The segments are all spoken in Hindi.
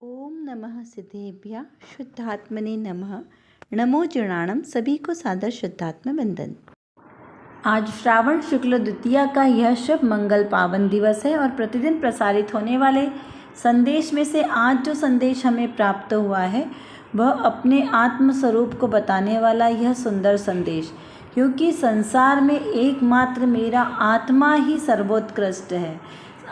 ओम नमः सिद्धेभ्यः शुद्धात्मने नमः। नमो जुणाणम। सभी को सादर शुद्धात्म वंदन। आज श्रावण शुक्ल द्वितीया का यह शुभ मंगल पावन दिवस है और प्रतिदिन प्रसारित होने वाले संदेश में से आज जो संदेश हमें प्राप्त हुआ है वह अपने आत्म स्वरूप को बताने वाला यह सुंदर संदेश, क्योंकि संसार में एकमात्र मेरा आत्मा ही सर्वोत्कृष्ट है।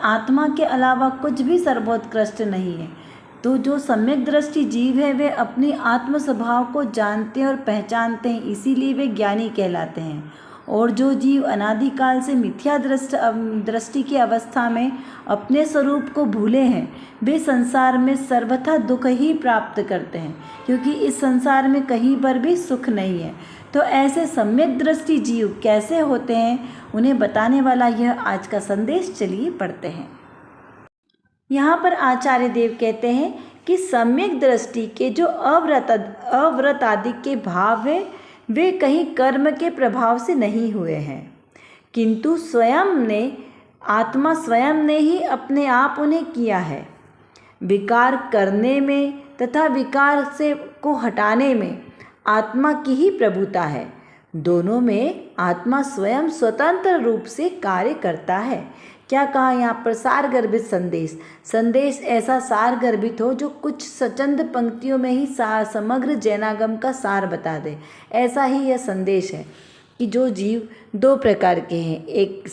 आत्मा के अलावा कुछ भी सर्वोत्कृष्ट नहीं है। तो जो सम्यक दृष्टि जीव है वे अपनी आत्म स्वभाव को जानते हैं और पहचानते हैं, इसीलिए वे ज्ञानी कहलाते हैं। और जो जीव अनादिकाल से मिथ्या दृष्टि की अवस्था में अपने स्वरूप को भूले हैं वे संसार में सर्वथा दुख ही प्राप्त करते हैं, क्योंकि इस संसार में कहीं पर भी सुख नहीं है। तो ऐसे सम्यक दृष्टि जीव कैसे होते हैं उन्हें बताने वाला यह आज का संदेश, चलिए पढ़ते हैं। यहाँ पर आचार्य देव कहते हैं कि सम्यक दृष्टि के जो अव्रत आदि के भाव है वे कहीं कर्म के प्रभाव से नहीं हुए हैं, किंतु आत्मा स्वयं ने ही अपने आप उन्हें किया है। विकार करने में तथा विकार से को हटाने में आत्मा की ही प्रभुता है। दोनों में आत्मा स्वयं स्वतंत्र रूप से कार्य करता है। क्या कहा यहाँ पर? सारगर्भित संदेश ऐसा सारगर्भित हो जो कुछ चंद पंक्तियों में ही समग्र जैनागम का सार बता दे। ऐसा ही यह संदेश है कि जो जीव दो प्रकार के हैं, एक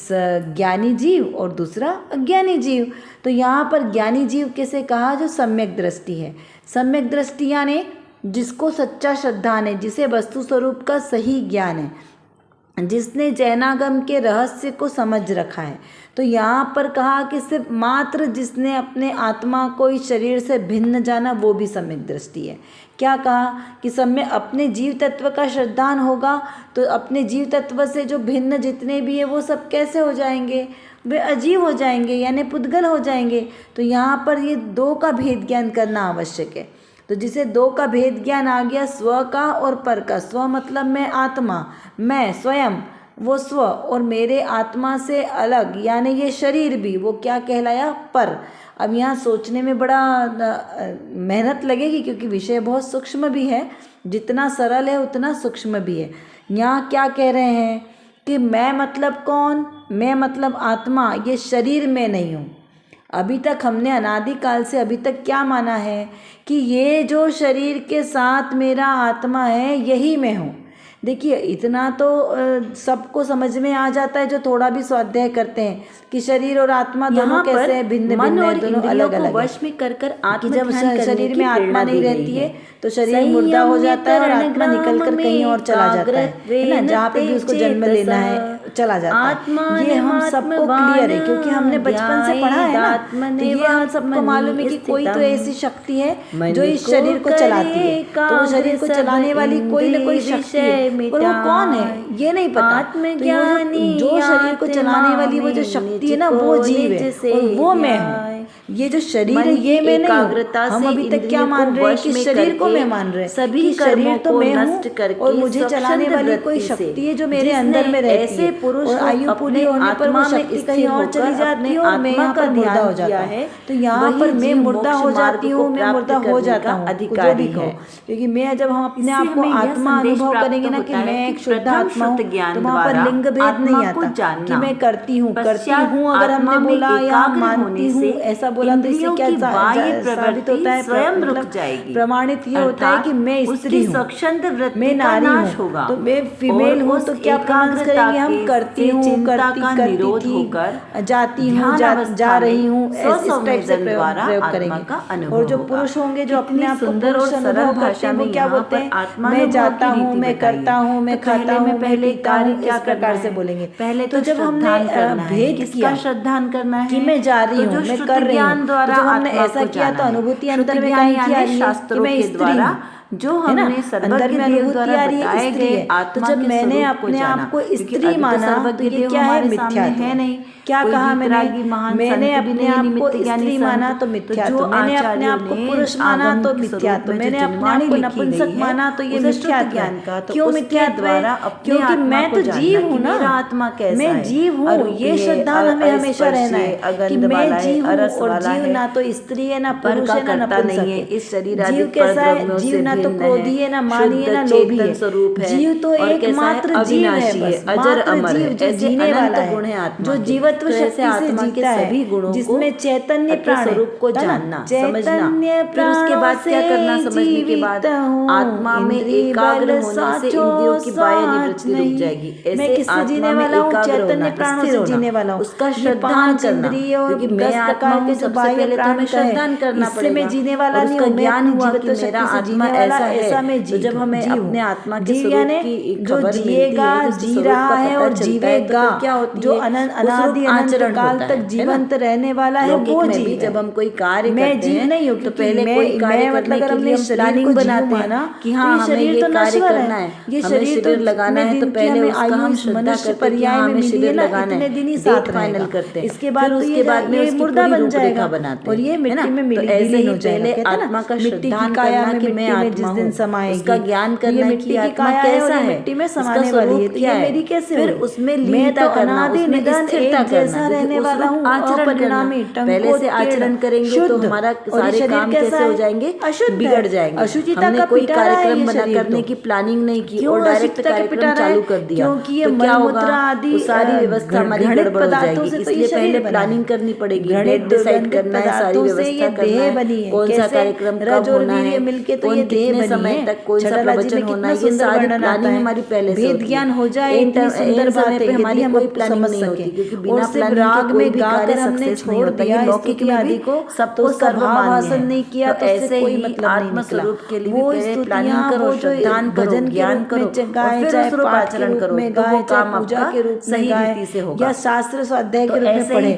ज्ञानी जीव और दूसरा अज्ञानी जीव। तो यहाँ पर ज्ञानी जीव किसे कहा? जो सम्यक दृष्टि है। सम्यक दृष्टि यानी जिसको सच्चा श्रद्धान है, जिसे वस्तु स्वरूप का सही ज्ञान है, जिसने जैनागम के रहस्य को समझ रखा है। तो यहाँ पर कहा कि सिर्फ मात्र जिसने अपने आत्मा को इस शरीर से भिन्न जाना वो भी सम्यक दृष्टि है। क्या कहा कि सम्यक अपने जीव तत्व का श्रद्धान होगा तो अपने जीव तत्व से जो भिन्न जितने भी है वो सब कैसे हो जाएंगे? वे अजीव हो जाएंगे, यानी पुद्गल हो जाएंगे। तो यहाँ पर ये दो का भेद ज्ञान करना आवश्यक है। तो जिसे दो का भेद ज्ञान आ गया, स्व का और पर का। स्व मतलब मैं आत्मा, मैं स्वयं, वो स्व, और मेरे आत्मा से अलग यानी ये शरीर भी, वो क्या कहलाया? पर। अब यहाँ सोचने में बड़ा मेहनत लगेगी क्योंकि विषय बहुत सूक्ष्म भी है। जितना सरल है उतना सूक्ष्म भी है। यहाँ क्या कह रहे हैं कि मैं मतलब कौन? मैं मतलब आत्मा, ये शरीर में नहीं हूँ। अभी तक हमने अनादिकाल से अभी तक क्या माना है कि ये जो शरीर के साथ मेरा आत्मा है यही मैं हूँ। देखिए इतना तो सबको समझ में आ जाता है जो थोड़ा भी स्वाध्याय करते हैं कि शरीर और आत्मा दोनों कैसे भिन्न भिन्न है, दोनों अलग अलग वश में कर आत्म जब शरीर में आत्मा नहीं रहती है तो शरीर मुर्दा हो जाता है और आत्मा निकल कर कहीं और चला जाता है ना, जहाँ पे भी उसको जन्म लेना है चला जाता है। ये हम सबको क्लियर है क्योंकि हमने बचपन से पढ़ा है ना। तो ये हम सबको मालूम है कि कोई तो ऐसी शक्ति है जो इस शरीर को चलाती है। तो वो शरीर को चलाने वाली कोई न कोई शक्ति है, और वो कौन है ये नहीं पता। तो जो शरीर को चलाने वाली वो जो शक्ति है ना वो जीव है और वो मैं हूँ। ये जो शरीर है ये मैं नहीं हूँ। हम अभी तक क्या मान रहे हैं कि शरीर को मैं मान रहे हैं, सभी शरीर तो मैं हूँ और मुझे चलाने वाली कोई शक्ति है जो मेरे अंदर में रहती है। और आयु पूरी होने पर वो शक्ति कहीं और चली जाती है और मैं यहाँ पर मुर्दा हो जाता है। तो यहाँ पर मैं मुर्दा हो जाती हूँ, मैं मुर्दा हो जाता हूँ, अधिकारी है। क्योंकि मैं जब हम अपने आप को आत्मा अनुभव करेंगे ना कि मैं एक शुद्ध आत्मा हूँ, तो वहाँ पर लिंग भेद नहीं आता कि मैं करती हूँ अगर हमने बोला या मानती हूँ ऐसा बोला तो इससे क्या साबित होता है? स्वयं रुक जाएगी। प्रमाणित ये होता है कि मैं स्त्री हूँ, मैं नारी हूँ, तो मैं फीमेल हूँ। तो क्या प्रमाण करेंगे हम? करती हूँ, करती थी, जाती हूँ, जा रही हूँ, इस टाइप से प्रयोग करेंगे। और जो पुरुष होंगे जो अपने आप सुंदर और सरल भाषा में क्या बोलते हैं? मैं जाता हूँ, मैं करता हूँ, मैं खाता हूँ, मैं पीता हूँ, इस प्रकार से बोलेंगे। पहले तो जब हमने भेद किया श्रद्धान करना है कि मैं जा रही हूँ, मैं कर रही हूँ, तो जब हमने ऐसा किया तो अनुभूति अंतर में कहीं की आ रही है कि मैं स्त्री हूँ। जो हमने अंदर में अनुभूति आ रही है स्त्री है। तो जब मैंने अपने आप को स्त्री माना तो ये क्या है? मिथ्या है नहीं। क्या कहा मैंने अपने आप को स्त्री माना तो मिथ्या, तो मैंने अपने आप को पुरुष माना तो मिथ्या, तो मैंने अपने आप को नपुंसक माना तो ये मिथ्या ज्ञान का। क्यों मिथ्या द्वारा? क्योंकि मैं तो जीव हूँ ना, आत्मा कैसा मैं जीव हूँ। ये श्रद्धान हमें हमेशा रहना है कि मैं जीव हूँ, और जीव ना तो स्त्री है ना पुरुष है ना नपुंसक है। इस शरीर जीव कैसा है? जीव ना तो क्रोधी है ना मानी है ना लोभी है। जीव तो एकमात्र जीव है, बस मात्र जीव जो जीने वाला है, जो जीवत्व शक्ति से जीता है, जिसमें चैतन्य प्राण स्वरूप को जानना समझना। फिर उसके बाद क्या करना? समझने के बाद आत्मा में एकाग्र होने से इंद्रियों की बाह्य निवृत्ति रुक जाएगी। मैं किससे जीने वाला हूँ? चैतन्य प्राणों से जीने वाला हूँ। उसका श्रद्धान करना, क्योंकि मैं आत्मा को सबसे पहले तो हमें श्रद्धान करना पड़ेगा। मैं जीने वाला नहीं हूँ, ज्ञान हुआ कि मेरा आत्मा ऐसा है, ऐसा मैं जीव। जब हमें अपने आत्मा के स्वरूप की जो जिएगा, जी रहा है और जीवेगा, जो अनादि अनंत काल तक जीवंत रहने वाला है, वो जीव। जब हम कोई कार्य मैं जीव नहीं हूँ, तो पहले कोई कार्य करने के लिए प्लानिंग बनाते हैं ना कि हाँ हमें ये कार्य करना है, ये शरीर तो लगाना है, तो पहले उसका हम श्रद्धा करते हैं कि हाँ हमें शिविर लगाना है, दिन साथ फाइनल करते हैं। इसके बाद उसके बाद में उसकी मुर्दा बन जाएगा बनाते और ये मिट्टी में मिली हो जाएगा। आत्मा का श्रद्धान करना कि मैं आत्मा हूँ, उसका ज्ञान करना कि आत्मा कैसा है, मिट्टी में समाने वाली है, तो ये मेरी कैसे? फिर उसमें लीनता करना, उसमें स्थिरता करना, रहने वाला हूँ, आचरण करना। पहले से आचरण करेंगे तो हमारा सारे काम कैसे हो जाएंगे? अशुद्ध बिगड़ जाएंगे। अशुचिता का कोई कार्यक्रम बना करने की प्लानिंग नहीं की और डायरेक्ट कार्यक्रम चालू कर दिया, क्योंकि ये मलमूत्र आदि सारी व्यवस्था हमारी गड़बड़ हो जाएगी। इसलिए पहले प्लानिंग करनी पड़ेगी, डेट डिसाइड करना है, सारी व्यवस्था करना है, कौन सा कार्यक्रम कब होना है, मिलके तो ये कितने समय तक कौन सा प्रवचन होना है, ये सारी प्लानिंग हमारी पहले से होती है। ज्ञान हो जाए इतनी सुंदर बात है, हमारी कोई प्लानिंग नहीं होती, क्योंकि बिना प्लानिंग के कोई भी कार्य सक्सेस नहीं होता। ये लौकिक में भी सबको सर्वभाषण नहीं किया, तो ऐसे ही आत्म स्वरूप के लिए पहले प्लानिंग करो, श्रद्धान करो, ज्ञान करो, और फिर उसको आचरण करो, तो वो काम आपका सही रीति से होगा। या शास्त्र स्वाध्याय के रूप में पढ़े,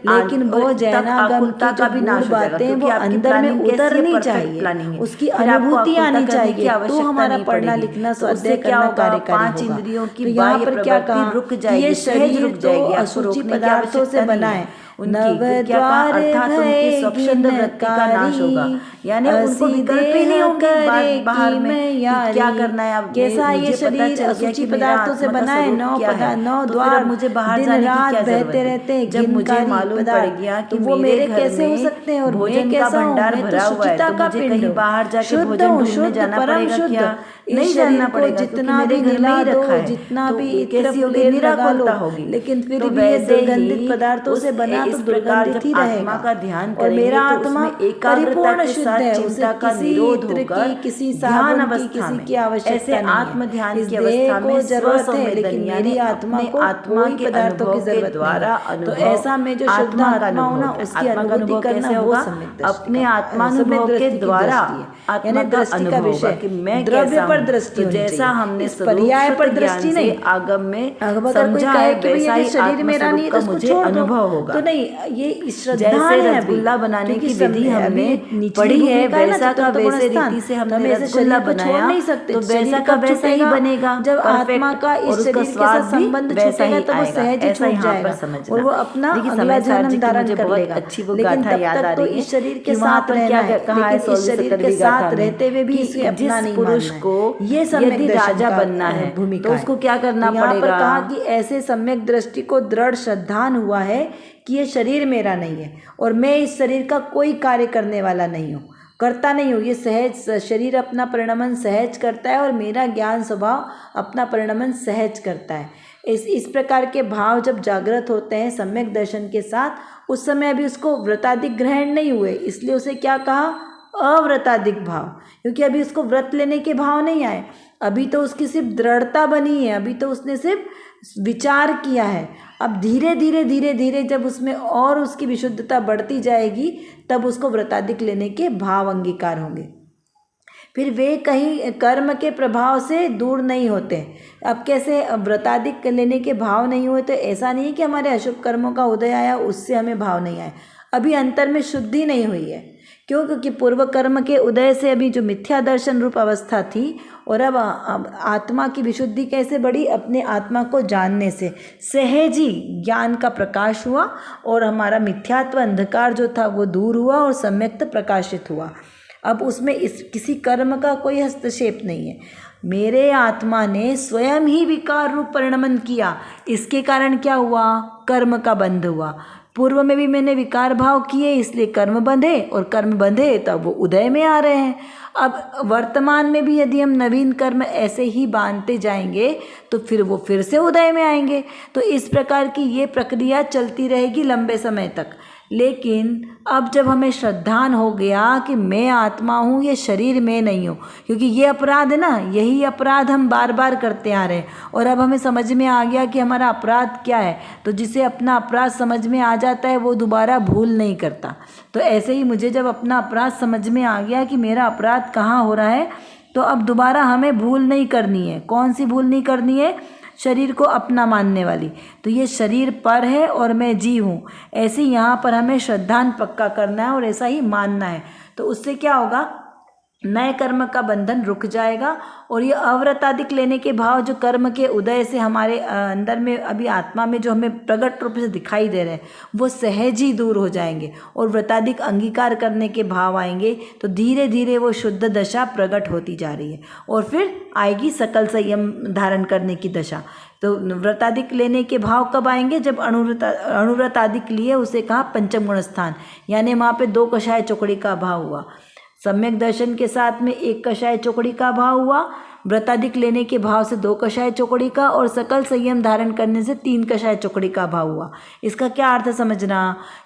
लेकिन वो जैनागम की जो मूल बातें वो अंदर में उतरनी चाहिए, उसकी अनुभूति आनी चाहिए, तो हमारा पढ़ना लिखना स्वाध्याय करना कार्यकारी होगा। तो यहाँ पर क्या कहा? रुक जाएगी, ये शरीर तो अशुचि पदार्थों से बना है, नवद्वार उनकी स्वच्छंद वृत्ति का नाश होगा, यानी उनको विकल्प ही नहीं होंगे बाहर में क्या करना है। अब कैसा ये शरीर अशुचि पदार्थों से बना है, 9 द्वार, मुझे बाहर जाने की क्या जरूरत है? जब मुझे मालूम पड़ गया कि वो मेरे कैसे हो सकते हैं और मैं कैसा हूँ, मैं तो शुचिता का पिंड हूँ, बाहर जाके भोजन ढूंढने जाना पड़ेगा क्या? नहीं जानना पड़ेगा, जितना भी निला दो, जितना भी कैसी होगी, निराकुलता होगी, लेकिन फिर भी ये दुर्गंधित पदार्थों से बना तो दुर्गंधित ही रहेगा। का ध्यान और मेरा आत्मा परिपूर्ण शुद्ध है, उसे किसी इत्र की, किसी साधन की, किसी की आवश्यकता नहीं है। आत्म ध्यान की अवस्था में जरूरत है, लेकिन मेरी आत्मा को आत्मा के पदार्थों की जरूरत नहीं। तो ऐसा में जो शुद्ध आत्मा हो ना, उसकी अनुभूति करना वो अपने आत्मानुभव के द्वारा, यानी दृष्टि का विषय कि मैं द्रव्य पर दृष्टि, जैसा हमने पर्याय पर दृष्टि नहीं, आगम में समझा है वैसा ही शरीर मेरा नहीं तो मुझे अनुभव होगा। तो नहीं, ये श्रद्धा है, रसगुल्ला बनाने की विधि हमने पढ़ी है, वैसा का वैसे रीति से हमने रसगुल्ला बनाया, तो वैसा का वैसा ही बनेगा। जब आत्मा का इस शरीर के साथ संबंध छूटेगा तो वो सहज ही छूट जाएगा और वो अपना अगला जन्म धारण कर लेगा। अच्छी वो गाथा याद आ रही है, इस शरीर के साथ रहना है, लेकिन इस शरीर के साथ रहते हुए भी इसे अपना नहीं पुरुष को ये सम्यक राजा बनना है, तो उसको क्या करना पड़ेगा? यहाँ पर कहा कि ऐसे सम्यक दृष्टि को दृढ़ श्रद्धान हुआ है कि ये शरीर मेरा नहीं है और मैं इस शरीर का कोई कार्य करने वाला नहीं हूँ, करता नहीं हूँ। ये सहज शरीर अपना परिणमन सहज करता है और मेरा ज्ञान स्वभाव अपना परिणमन सहज करता है। इस प्रकार के भाव जब जागृत होते हैं सम्यक दर्शन के साथ, उस समय अभी उसको व्रतादिक ग्रहण नहीं हुए, इसलिए उसे क्या कहा? अव्रतादिक भाव, क्योंकि अभी उसको व्रत लेने के भाव नहीं आए, अभी तो उसकी सिर्फ दृढ़ता बनी है, अभी तो उसने सिर्फ विचार किया है। अब धीरे धीरे धीरे धीरे जब उसमें और उसकी विशुद्धता बढ़ती जाएगी, तब उसको व्रतादिक लेने के भाव अंगीकार होंगे। फिर वे कहीं कर्म के प्रभाव से दूर नहीं होते। अब कैसे व्रतादिक लेने के भाव नहीं हुए, तो ऐसा नहीं है कि हमारे अशुभ कर्मों का उदय आया उससे हमें भाव नहीं आए, अभी अंतर में शुद्धि नहीं हुई है, क्यों? क्योंकि पूर्व कर्म के उदय से अभी जो मिथ्या दर्शन रूप अवस्था थी, और अब आत्मा की विशुद्धि कैसे बढ़ी? अपने आत्मा को जानने से सहज ही ज्ञान का प्रकाश हुआ और हमारा मिथ्यात्व अंधकार जो था वो दूर हुआ और सम्यक्त प्रकाशित हुआ। अब उसमें किसी कर्म का कोई हस्तक्षेप नहीं है। मेरे आत्मा ने स्वयं ही विकार रूप परिणमन किया, इसके कारण क्या हुआ? कर्म का बंध हुआ। पूर्व में भी मैंने विकार भाव किए, इसलिए कर्म बंधे, और कर्म बंधे तब वो उदय में आ रहे हैं। अब वर्तमान में भी यदि हम नवीन कर्म ऐसे ही बांधते जाएंगे तो फिर वो फिर से उदय में आएंगे। तो इस प्रकार की ये प्रक्रिया चलती रहेगी लंबे समय तक। लेकिन अब जब हमें श्रद्धान हो गया कि मैं आत्मा हूँ, ये शरीर में नहीं हूँ, क्योंकि ये अपराध है ना, यही अपराध हम बार बार करते आ रहे हैं, और अब हमें समझ में आ गया कि हमारा अपराध क्या है। तो जिसे अपना अपराध समझ में आ जाता है वो दोबारा भूल नहीं करता। तो ऐसे ही मुझे जब अपना अपराध समझ में आ गया कि मेरा अपराध कहाँ हो रहा है, तो अब दोबारा हमें भूल नहीं करनी है। कौन सी भूल नहीं करनी है? शरीर को अपना मानने वाली। तो ये शरीर पर है और मैं जीव हूँ, ऐसे यहाँ पर हमें श्रद्धान पक्का करना है और ऐसा ही मानना है। तो उससे क्या होगा? नए कर्म का बंधन रुक जाएगा, और ये अव्रतादिक लेने के भाव जो कर्म के उदय से हमारे अंदर में अभी आत्मा में जो हमें प्रकट रूप से दिखाई दे रहे हैं वो सहज ही दूर हो जाएंगे, और व्रतादिक अंगीकार करने के भाव आएंगे। तो धीरे धीरे वो शुद्ध दशा प्रकट होती जा रही है, और फिर आएगी सकल संयम धारण करने की दशा। तो व्रतादिक लेने के भाव कब आएंगे? जब अनुव्रतादिक लिए, उसे कहा पंचम गुण स्थान, यानी वहाँ पे 2 कषाय चौकड़ी का भाव हुआ। सम्यक दर्शन के साथ में 1 कषाय चौकड़ी का भाव हुआ, व्रतादिक लेने के भाव से 2 कषाय चौकड़ी का, और सकल संयम धारण करने से 3 कषाय चौकड़ी का भाव हुआ। इसका क्या अर्थ समझना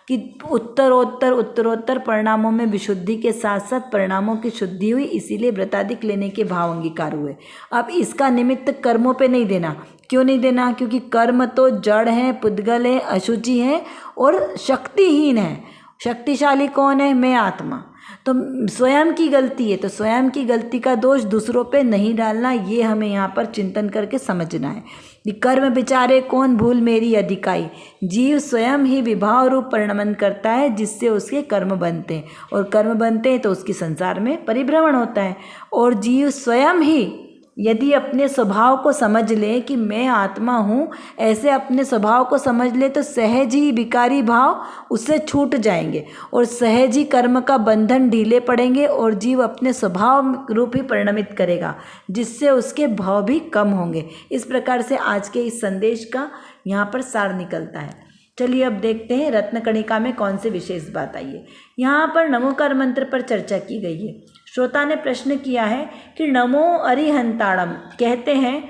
कि उत्तरोत्तर परिणामों में विशुद्धि के साथ साथ परिणामों की शुद्धि हुई, इसीलिए व्रतादिक लेने के भाव अंगीकार हुए। अब इसका निमित्त कर्मों पे नहीं देना। क्यों नहीं देना? क्योंकि कर्म तो जड़ हैं, पुद्गल हैं, अशुचि हैं और शक्तिहीन है। शक्तिशाली कौन है? मैं आत्मा। तो स्वयं की गलती है, तो स्वयं की गलती का दोष दूसरों पे नहीं डालना, ये हमें यहाँ पर चिंतन करके समझना है। कर्म बिचारे कौन भूल मेरी अधिकाई, जीव स्वयं ही विभाव रूप परिणमन करता है, जिससे उसके कर्म बनते हैं, और कर्म बनते हैं तो उसकी संसार में परिभ्रमण होता है। और जीव स्वयं ही यदि अपने स्वभाव को समझ ले कि मैं आत्मा हूँ, ऐसे अपने स्वभाव को समझ ले, तो सहज ही विकारी भाव उससे छूट जाएंगे, और सहज ही कर्म का बंधन ढीले पड़ेंगे, और जीव अपने स्वभाव रूप ही परिणमित करेगा, जिससे उसके भाव भी कम होंगे। इस प्रकार से आज के इस संदेश का यहाँ पर सार निकलता है। चलिए अब देखते हैं रत्नकणिका में कौन से विशेष बात आई है। यहाँ पर नमोकार मंत्र पर चर्चा की गई है। श्रोता ने प्रश्न किया है कि नमो अरिहंताणम, कहते हैं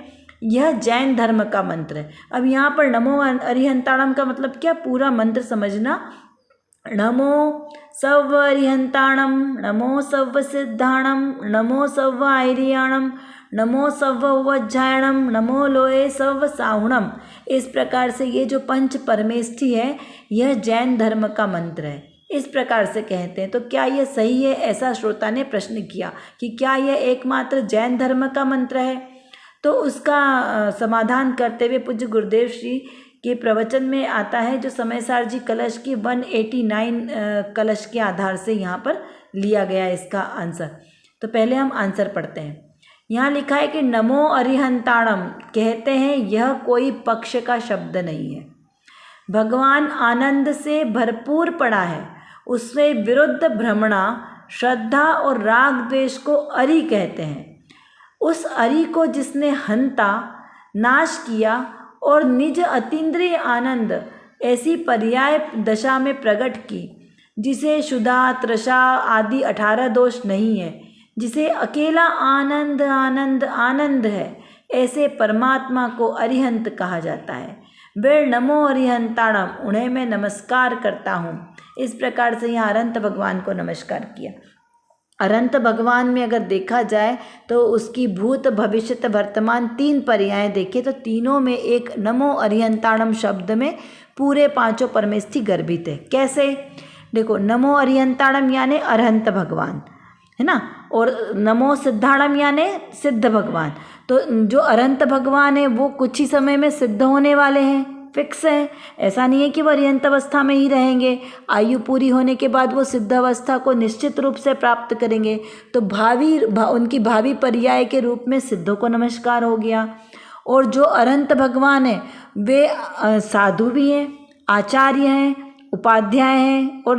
यह जैन धर्म का मंत्र है। अब यहाँ पर नमो अरिहंताणम का मतलब क्या? पूरा मंत्र समझना। नमो सव्व अरिहंताणम, नमो सव्व सिद्धाणम, नमो सव्व आयरियाणम, नमो सव्व वज्जायणम, नमो लोए सव्व साहुणम। इस प्रकार से ये जो पंच परमेष्ठी है, यह जैन धर्म का मंत्र है। इस प्रकार से कहते हैं। तो क्या यह सही है? ऐसा श्रोता ने प्रश्न किया कि क्या यह एकमात्र जैन धर्म का मंत्र है? तो उसका समाधान करते हुए पूज्य गुरुदेव श्री के प्रवचन में आता है, जो समयसार जी कलश की 189 कलश के आधार से यहाँ पर लिया गया इसका आंसर। तो पहले हम आंसर पढ़ते हैं। यहाँ लिखा है कि नमो अरिहंताणम, कहते हैं यह कोई पक्ष का शब्द नहीं है। भगवान आनंद से भरपूर पड़ा है, उससे विरुद्ध भ्रमणा, श्रद्धा और राग द्वेष को अरि कहते हैं। उस अरि को जिसने हंता, नाश किया और निज अतीन्द्रिय आनंद ऐसी पर्याय दशा में प्रकट की, जिसे शुदा त्रषा आदि 18 दोष नहीं है, जिसे अकेला आनंद आनंद आनंद है, ऐसे परमात्मा को अरिहंत कहा जाता है। वे नमो अरिहंताणम, उन्हें मैं नमस्कार करता हूँ। इस प्रकार से यहाँ अनंत भगवान को नमस्कार किया। अनंत भगवान में अगर देखा जाए तो उसकी भूत भविष्य वर्तमान 3 पर्याय देखें तो तीनों में एक नमो अरिहंताणम शब्द में पूरे 5 परमेष्ठी गर्भित है। कैसे? देखो, नमो अरिहंताणम यानी अरहंत भगवान है ना, और नमो सिद्धाणम यानी सिद्ध भगवान। तो जो अरहंत भगवान है वो कुछ ही समय में सिद्ध होने वाले हैं, फिक्स है, ऐसा नहीं है कि वो अरिहंत अवस्था में ही रहेंगे। आयु पूरी होने के बाद वो सिद्ध अवस्था को निश्चित रूप से प्राप्त करेंगे। तो उनकी भावी पर्याय के रूप में सिद्धों को नमस्कार हो गया। और जो अरहंत भगवान हैं वे साधु भी हैं, आचार्य हैं, उपाध्याय हैं और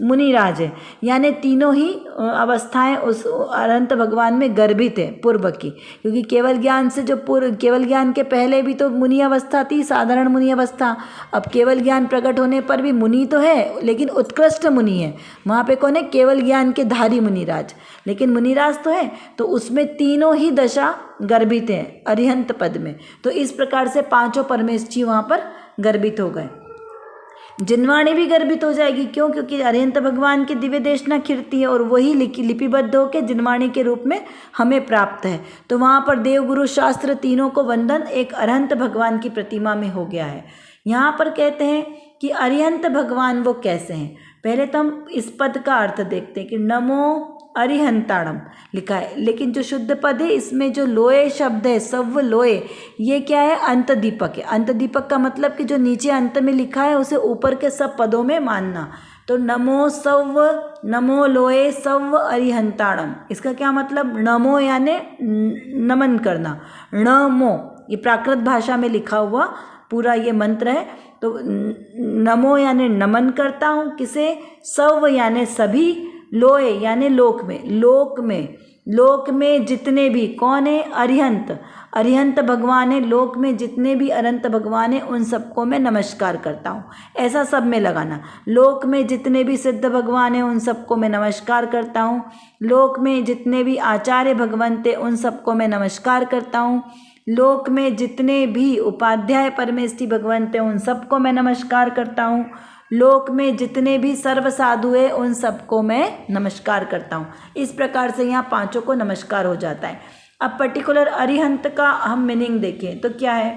मुनिराज हैं, यानी तीनों ही अवस्थाएं उस अरहंत भगवान में गर्भित है पूर्व की। क्योंकि केवल ज्ञान से जो केवल ज्ञान के पहले भी तो मुनि अवस्था थी, साधारण मुनि अवस्था। अब केवल ज्ञान प्रकट होने पर भी मुनि तो है, लेकिन उत्कृष्ट मुनि है। वहाँ पे कौन है? केवल ज्ञान के धारी मुनिराज, लेकिन मुनिराज तो है। तो उसमें तीनों ही दशा गर्भित हैं अरिहंत पद में। तो इस प्रकार से पांचों परमेश्वरी वहाँ पर गर्भित हो गए। जिनवाणी भी गर्भित हो जाएगी। क्यों? क्योंकि अरिहंत भगवान की दिव्य देशना कीर्ति है और वही लिपिबद्ध होकर जिनवाणी के रूप में हमें प्राप्त है। तो वहाँ पर देवगुरु शास्त्र तीनों को वंदन एक अरिहंत भगवान की प्रतिमा में हो गया है। यहाँ पर कहते हैं कि अरिहंत भगवान वो कैसे हैं। पहले तो हम इस पद का अर्थ देखते हैं कि नमो अरिहंताणम लिखा है, लेकिन जो शुद्ध पद है इसमें जो लोए शब्द है, सव्व लोए, ये क्या है? अंत दीपक है। अंत दीपक का मतलब कि जो नीचे अंत में लिखा है उसे ऊपर के सब पदों में मानना। तो नमो सव्व, नमो लोए सव्व अरिहंताणम, इसका क्या मतलब? नमो यानी नमन करना, नमो ये प्राकृत भाषा में लिखा हुआ पूरा ये मंत्र है। तो नमो यानी नमन करता हूँ, किसे? सव्व यानी सभी, लोए यानी लोक में, लोक में जितने भी कौन है? अरिहंत भगवान है। लोक में जितने भी अनंत भगवान है उन सबको मैं नमस्कार करता हूँ, ऐसा सब में लगाना। लोक में जितने भी सिद्ध भगवान है उन सबको मैं नमस्कार करता हूँ। लोक में जितने भी आचार्य भगवंत है उन सबको मैं नमस्कार करता हूँ। लोक में जितने भी उपाध्याय परमेष्ठी भगवंत है उन सबको मैं नमस्कार करता हूँ। लोक में जितने भी सर्व साधु है उन सबको मैं नमस्कार करता हूँ। इस प्रकार से यहाँ पांचों को नमस्कार हो जाता है। अब पर्टिकुलर अरिहंत का हम मीनिंग देखें तो क्या है?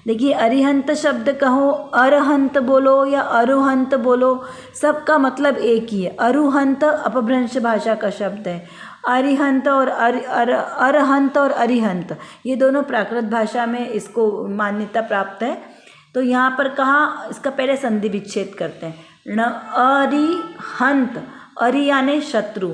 देखिए, अरिहंत शब्द कहो, अरहंत बोलो या अरुहंत बोलो, सबका मतलब एक ही है। अरुहंत अपभ्रंश भाषा का शब्द है। अरिहंत और अरहंत और अरिहंत ये दोनों प्राकृत भाषा में इसको मान्यता प्राप्त है। तो यहाँ पर कहा, इसका पहले संधि विच्छेद करते हैं। न अरिहंत, अरि यानी शत्रु,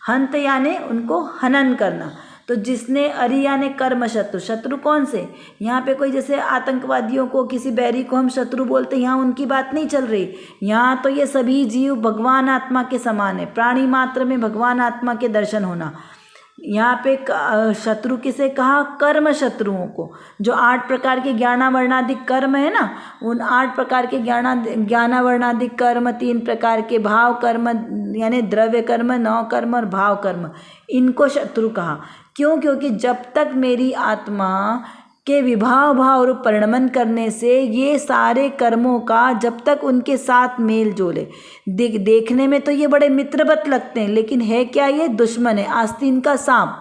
हंत यानी उनको हनन करना। तो जिसने अरि यानी कर्म शत्रु, शत्रु कौन से? यहाँ पे कोई जैसे आतंकवादियों को, किसी बैरी को हम शत्रु बोलते हैं, यहाँ उनकी बात नहीं चल रही। यहाँ तो ये सभी जीव भगवान आत्मा के समान है, प्राणी मात्र में भगवान आत्मा के दर्शन होना। यहाँ पे शत्रु किसे कहा? कर्म शत्रुओं को। जो 8 प्रकार के ज्ञानावर्णादिक कर्म है ना, उन 8 प्रकार के ज्ञानावर्णादिक कर्म, 3 प्रकार के भाव कर्म यानी द्रव्य कर्म, 9 कर्म और भाव कर्म, इनको शत्रु कहा। क्यों? क्योंकि जब तक मेरी आत्मा के विभाव भाव रूप परिणमन करने से ये सारे कर्मों का जब तक उनके साथ मेल जोले, देखने में तो ये बड़े मित्रवत लगते हैं, लेकिन है क्या? ये दुश्मन है, आस्तीन का सांप।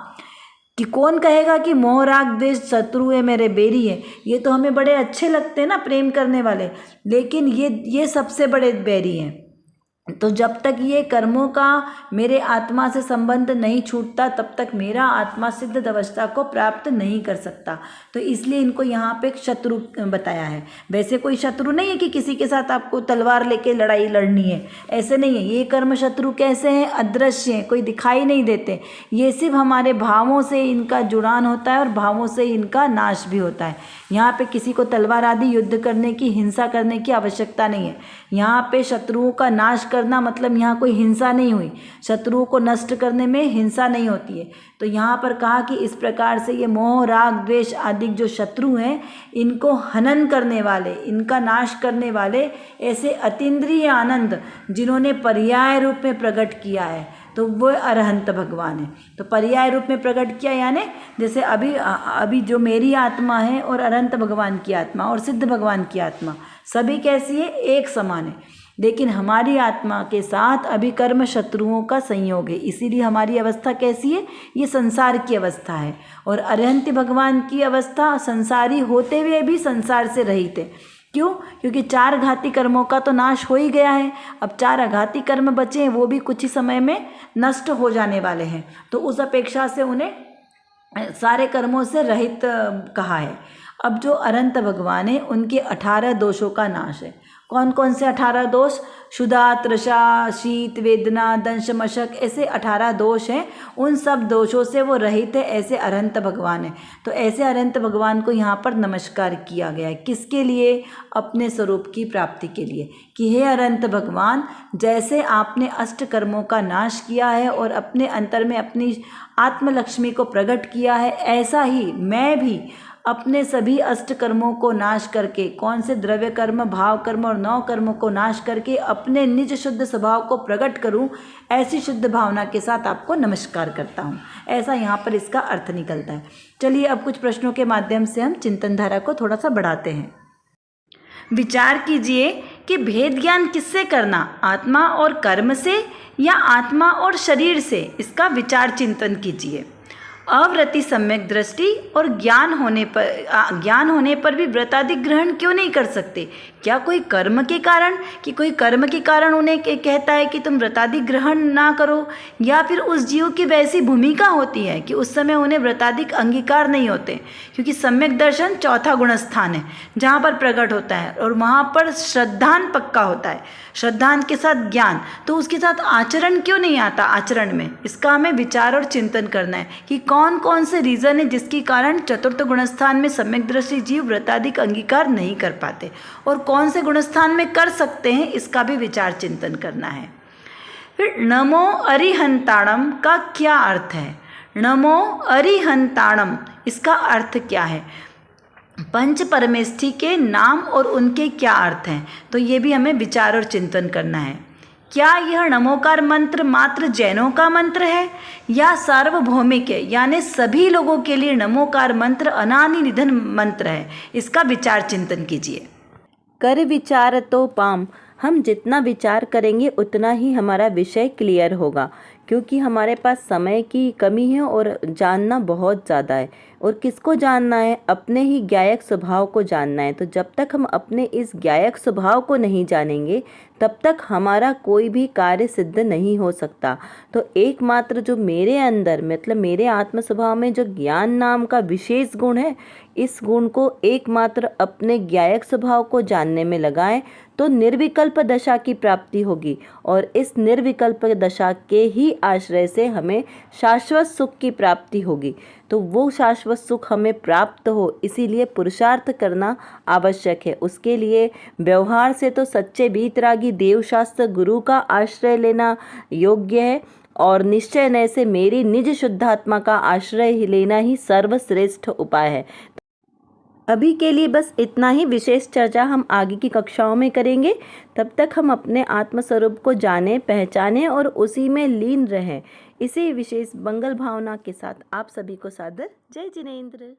कि कौन कहेगा कि मोह राग द्वेष शत्रु है, मेरे बेरी है। ये तो हमें बड़े अच्छे लगते हैं ना, प्रेम करने वाले, लेकिन ये सबसे बड़े बैरी हैं। तो जब तक ये कर्मों का मेरे आत्मा से संबंध नहीं छूटता तब तक मेरा आत्मा सिद्ध अवस्था को प्राप्त नहीं कर सकता। तो इसलिए इनको यहाँ पे शत्रु बताया है। वैसे कोई शत्रु नहीं है कि किसी के साथ आपको तलवार लेके लड़ाई लड़नी है, ऐसे नहीं है। ये कर्म शत्रु कैसे हैं? अदृश्य हैं, कोई दिखाई नहीं देते। ये सिर्फ हमारे भावों से इनका जुड़ान होता है और भावों से इनका नाश भी होता है। यहाँ पे किसी को तलवार आदि युद्ध करने की, हिंसा करने की आवश्यकता नहीं है। यहाँ पे शत्रुओं का नाश करना मतलब यहाँ कोई हिंसा नहीं हुई, शत्रुओं को नष्ट करने में हिंसा नहीं होती है। तो यहाँ पर कहा कि इस प्रकार से ये मोह राग द्वेष आदि जो शत्रु हैं, इनको हनन करने वाले, इनका नाश करने वाले ऐसे अतीन्द्रिय आनंद जिन्होंने पर्याय रूप में प्रकट किया है, तो वो अरहंत भगवान है। तो पर्याय रूप में प्रकट किया यानी जैसे अभी जो मेरी आत्मा है और अरहंत भगवान की आत्मा और सिद्ध भगवान की आत्मा सभी कैसी है? एक समान है। लेकिन हमारी आत्मा के साथ अभी कर्म शत्रुओं का संयोग है, इसीलिए हमारी अवस्था कैसी है? ये संसार की अवस्था है। और अरहंत भगवान की अवस्था संसारी होते हुए भी संसार से रहित है। क्यों? क्योंकि 4 घाती कर्मों का तो नाश हो ही गया है। अब 4 आघाती कर्म बचे हैं, वो भी कुछ ही समय में नष्ट हो जाने वाले हैं। तो उस अपेक्षा से उन्हें सारे कर्मों से रहित कहा है। अब जो अनंत भगवान है उनके 18 दोषों का नाश है। कौन कौन से 18 दोष? क्षुधा, तृषा, शीत, वेदना, दंश, मशक, ऐसे 18 दोष हैं। उन सब दोषों से वो रहित है, ऐसे अनंत भगवान है। तो ऐसे अनंत भगवान को यहाँ पर नमस्कार किया गया है। किसके लिए? अपने स्वरूप की प्राप्ति के लिए, कि हे अनंत भगवान, जैसे आपने अष्ट कर्मों का नाश किया है और अपने अंतर में अपनी आत्मलक्ष्मी को प्रकट किया है, ऐसा ही मैं भी अपने सभी अष्ट कर्मों को नाश करके, कौन से? द्रव्य कर्म, भाव कर्म और 9 कर्मों को नाश करके अपने निज शुद्ध स्वभाव को प्रकट करूं, ऐसी शुद्ध भावना के साथ आपको नमस्कार करता हूं। ऐसा यहाँ पर इसका अर्थ निकलता है। चलिए अब कुछ प्रश्नों के माध्यम से हम चिंतन धारा को थोड़ा सा बढ़ाते हैं। विचार कीजिए कि भेद ज्ञान किससे करना, आत्मा और कर्म से या आत्मा और शरीर से? इसका विचार चिंतन कीजिए। अवृत्ति, सम्यक दृष्टि और ज्ञान होने पर भी व्रतादि ग्रहण क्यों नहीं कर सकते? क्या कोई कर्म के कारण, कि कोई कर्म के कारण उन्हें कहता है कि तुम व्रतादि ग्रहण ना करो, या फिर उस जीव की वैसी भूमिका होती है कि उस समय उन्हें व्रतादिक अंगीकार नहीं होते? क्योंकि सम्यक दर्शन चौथा गुण स्थान है जहाँ पर प्रकट होता है, और वहाँ पर श्रद्धान पक्का होता है, श्रद्धान के साथ ज्ञान, तो उसके साथ आचरण क्यों नहीं आता आचरण में? इसका हमें विचार और चिंतन करना है कि कौन कौन से रीज़न है जिसके कारण चतुर्थ गुणस्थान में सम्यक दृष्टि जीव व्रतादिक अंगीकार नहीं कर पाते, और कौन से गुणस्थान में कर सकते हैं, इसका भी विचार चिंतन करना है। फिर नमो अरिहंताणम का क्या अर्थ है? नमो अरिहंताणम, इसका अर्थ क्या है? पंच परमेष्ठी के नाम और उनके क्या अर्थ हैं, तो ये भी हमें विचार और चिंतन करना है। क्या यह नमोकार मंत्र मात्र जैनों का मंत्र है या सार्वभौमिक है, यानी सभी लोगों के लिए नमोकार मंत्र अनादि निधन मंत्र है? इसका विचार चिंतन कीजिए। कर विचार तो पाम, हम जितना विचार करेंगे उतना ही हमारा विषय क्लियर होगा, क्योंकि हमारे पास समय की कमी है और जानना बहुत ज़्यादा है। और किसको जानना है? अपने ही ज्ञायक स्वभाव को जानना है। तो जब तक हम अपने इस ज्ञायक स्वभाव को नहीं जानेंगे तब तक हमारा कोई भी कार्य सिद्ध नहीं हो सकता। तो एकमात्र जो मेरे अंदर, मतलब मेरे आत्म स्वभाव में जो ज्ञान नाम का विशेष गुण है, इस गुण को एकमात्र अपने ज्ञायक स्वभाव को जानने में लगाएं तो निर्विकल्प दशा की प्राप्ति होगी, और इस निर्विकल्प दशा के ही आश्रय से हमें शाश्वत सुख की प्राप्ति होगी। तो वो शाश्वत सुख हमें प्राप्त हो, इसीलिए पुरुषार्थ करना आवश्यक है। उसके लिए व्यवहार से तो सच्चे वीतरागी देवशास्त्र गुरु का आश्रय लेना योग्य है, और निश्चय नय से मेरी निज शुद्धात्मा का आश्रय लेना ही सर्वश्रेष्ठ उपाय है। अभी के लिए बस इतना ही। विशेष चर्चा हम आगे की कक्षाओं में करेंगे। तब तक हम अपने आत्मस्वरूप को जानें, पहचानें और उसी में लीन रहें। इसी विशेष मंगल भावना के साथ आप सभी को सादर जय जिनेंद्र।